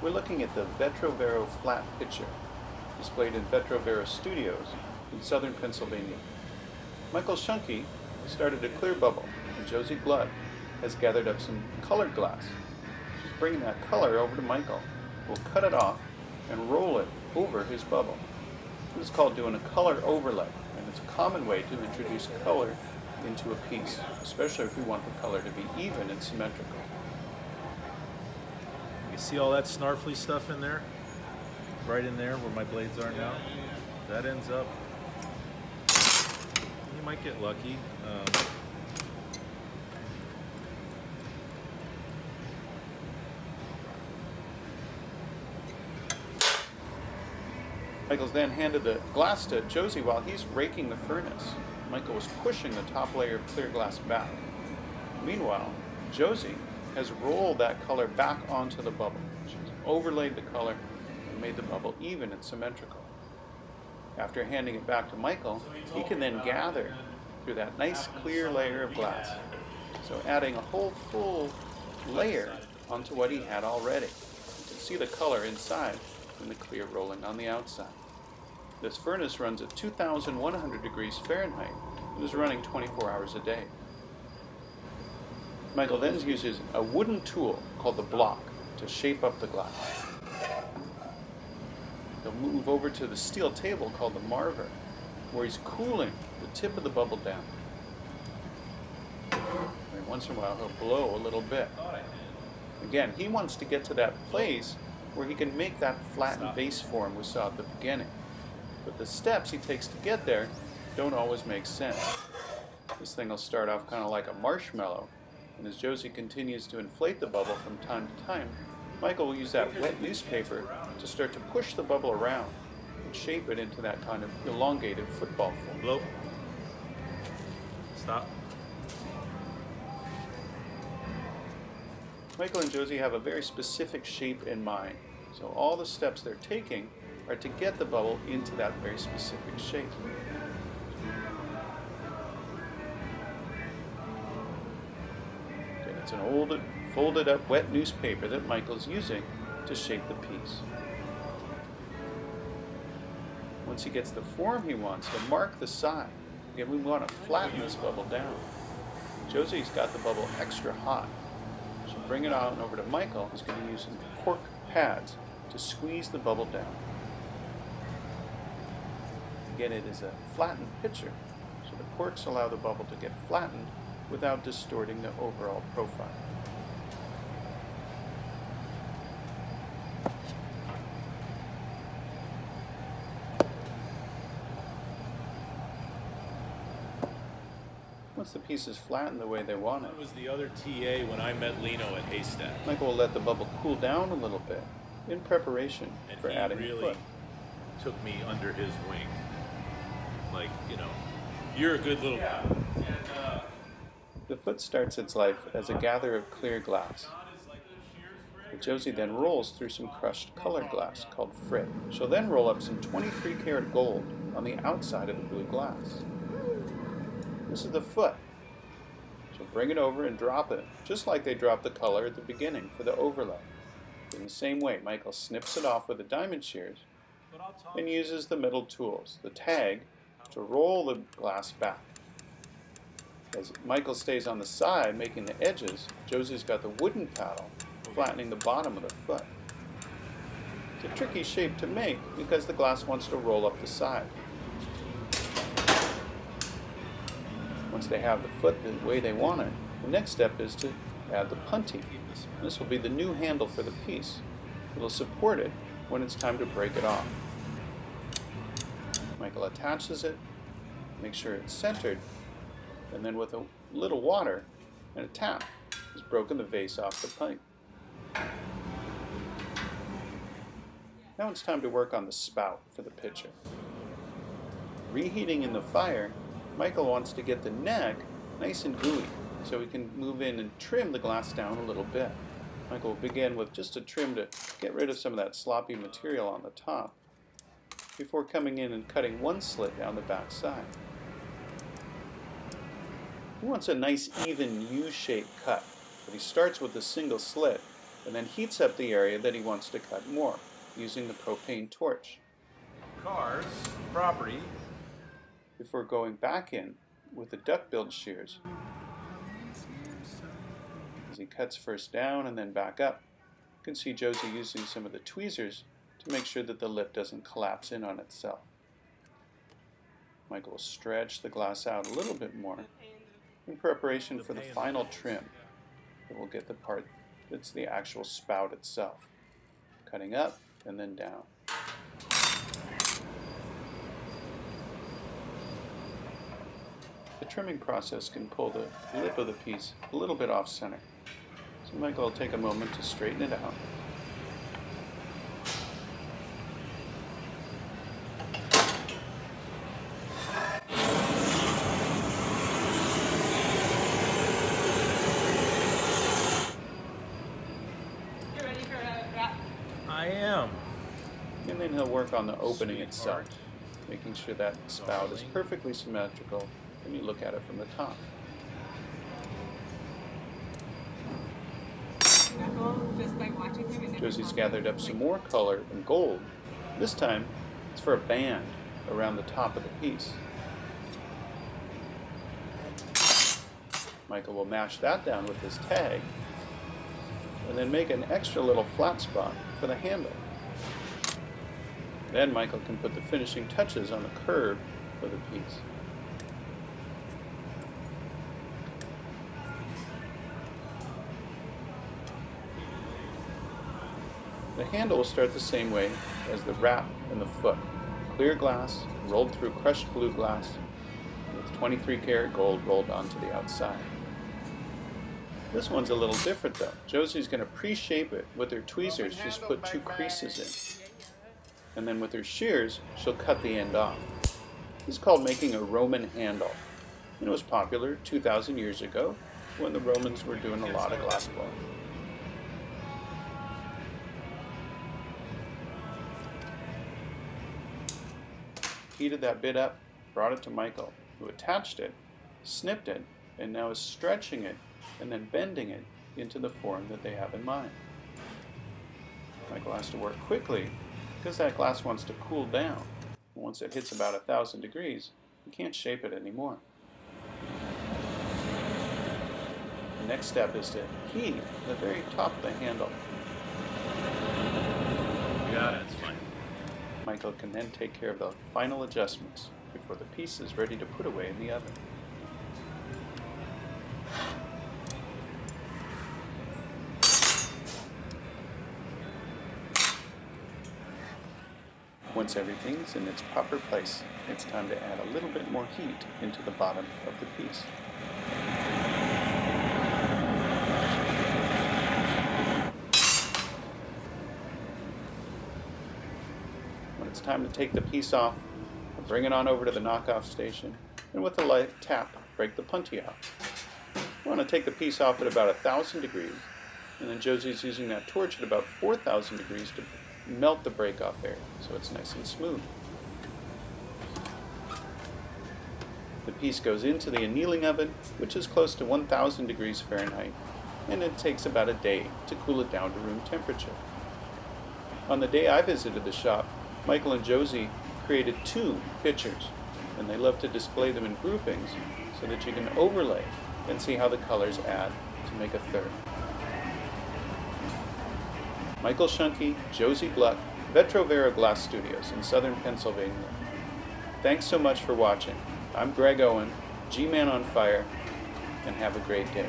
We're looking at the Vetro Vero Flat Pitcher, displayed in Vetro Vero Studios in southern Pennsylvania. Michael Schunke started a clear bubble, and Josie Gluck has gathered up some colored glass. She's bringing that color over to Michael, who will cut it off and roll it over his bubble. This is called doing a color overlay, and it's a common way to introduce color into a piece, especially if we want the color to be even and symmetrical. You see all that snarfly stuff in there? Right in there where my blades are now? That ends up, you might get lucky. Michael's then handed the glass to Josie while he's raking the furnace. Michael was pushing the top layer of clear glass back. Meanwhile, Josie has rolled that color back onto the bubble. She's overlaid the color and made the bubble even and symmetrical. After handing it back to Michael, he can then gather through that nice clear layer of glass. So adding a whole full layer onto what he had already. You can see the color inside and the clear rolling on the outside. This furnace runs at 2,100 degrees Fahrenheit and is running 24 hours a day. Michael then uses a wooden tool called the block to shape up the glass. He'll move over to the steel table called the marver, where he's cooling the tip of the bubble down. And once in a while he'll blow a little bit. Again, he wants to get to that place where he can make that flattened vase form we saw at the beginning. But the steps he takes to get there don't always make sense. This thing will start off kind of like a marshmallow, and as Josie continues to inflate the bubble from time to time, Michael will use that wet newspaper to start to push the bubble around and shape it into that kind of elongated football form. Blow. Stop. Michael and Josie have a very specific shape in mind, so all the steps they're taking are to get the bubble into that very specific shape. Okay, it's an old, folded up wet newspaper that Michael's using to shape the piece. Once he gets the form he wants, he'll mark the side. Again, we want to flatten this bubble down. Josie's got the bubble extra hot. She'll bring it on over to Michael, who's going to use some cork pads to squeeze the bubble down. Again, it is a flattened pitcher, so the corks allow the bubble to get flattened without distorting the overall profile. Once the piece is flattened the way they want it, That was the other TA when I met Lino at Haystack. Michael will let the bubble cool down a little bit in preparation for adding really the foot. took me under his wing. Like, you know, you're a good little guy. The foot starts its life as a gather of clear glass. But Josie then rolls through some crushed colored glass called frit. She'll then roll up some 23 karat gold on the outside of the blue glass. This is the foot. She'll bring it over and drop it, just like they dropped the color at the beginning for the overlay. In the same way, Michael snips it off with the diamond shears and uses the metal tools, the tag, to roll the glass back. As Michael stays on the side making the edges, Josie's got the wooden paddle flattening the bottom of the foot. It's a tricky shape to make because the glass wants to roll up the side. Once they have the foot the way they want it, the next step is to add the punty. This will be the new handle for the piece. It'll support it when it's time to break it off. Michael attaches it, makes sure it's centered, and then with a little water and a tap, he's broken the vase off the pipe. Now it's time to work on the spout for the pitcher. Reheating in the fire, Michael wants to get the neck nice and gooey so he can move in and trim the glass down a little bit. Michael will begin with just a trim to get rid of some of that sloppy material on the top before coming in and cutting one slit down the back side. He wants a nice even U-shaped cut, but he starts with a single slit and then heats up the area that he wants to cut more using the propane torch. Cars, property. Before going back in with the duck-billed shears, as he cuts first down and then back up, you can see Josie using some of the tweezers to make sure that the lip doesn't collapse in on itself. Michael will stretch the glass out a little bit more in preparation for the final trim that will get the part that's the actual spout itself, cutting up and then down. The trimming process can pull the lip of the piece a little bit off center, so Michael will take a moment to straighten it out. You ready for a wrap? I am. And then he'll work on the opening itself, making sure that spout is perfectly symmetrical when you look at it from the top. Just by watching him. Josie's gathered up some more color and gold. This time, it's for a band around the top of the piece. Michael will mash that down with his tag, and then make an extra little flat spot for the handle. Then Michael can put the finishing touches on the curve of the piece. The handle will start the same way as the wrap and the foot. Clear glass rolled through crushed blue glass with 23 karat gold rolled onto the outside. This one's a little different though. Josie's going to pre-shape it with her tweezers. She's put 2 creases in. And then with her shears, she'll cut the end off. This is called making a Roman handle. And it was popular 2,000 years ago when the Romans were doing a lot of glass blowing. Heated that bit up, brought it to Michael, who attached it, snipped it, and now is stretching it and then bending it into the form that they have in mind. Michael has to work quickly because that glass wants to cool down. Once it hits about 1,000 degrees, you can't shape it anymore. The next step is to heat the very top of the handle. Got it, it's fine. Michael can then take care of the final adjustments before the piece is ready to put away in the oven. Once everything's in its proper place, it's time to add a little bit more heat into the bottom of the piece. When it's time to take the piece off, bring it on over to the knockoff station, and with a light tap, break the puntee out. We want to take the piece off at about 1,000 degrees, and then Josie's using that torch at about 4,000 degrees to melt the break-off area so it's nice and smooth. The piece goes into the annealing oven, which is close to 1,000 degrees Fahrenheit, and it takes about a day to cool it down to room temperature. On the day I visited the shop, Michael and Josie created 2 pitchers, and they love to display them in groupings so that you can overlay and see how the colors add to make a third. Michael Schunke, Josie Gluck, Vetro Vero Glass Studios in southern Pennsylvania. Thanks so much for watching. I'm Greg Owen, G-Man on Fire, and have a great day.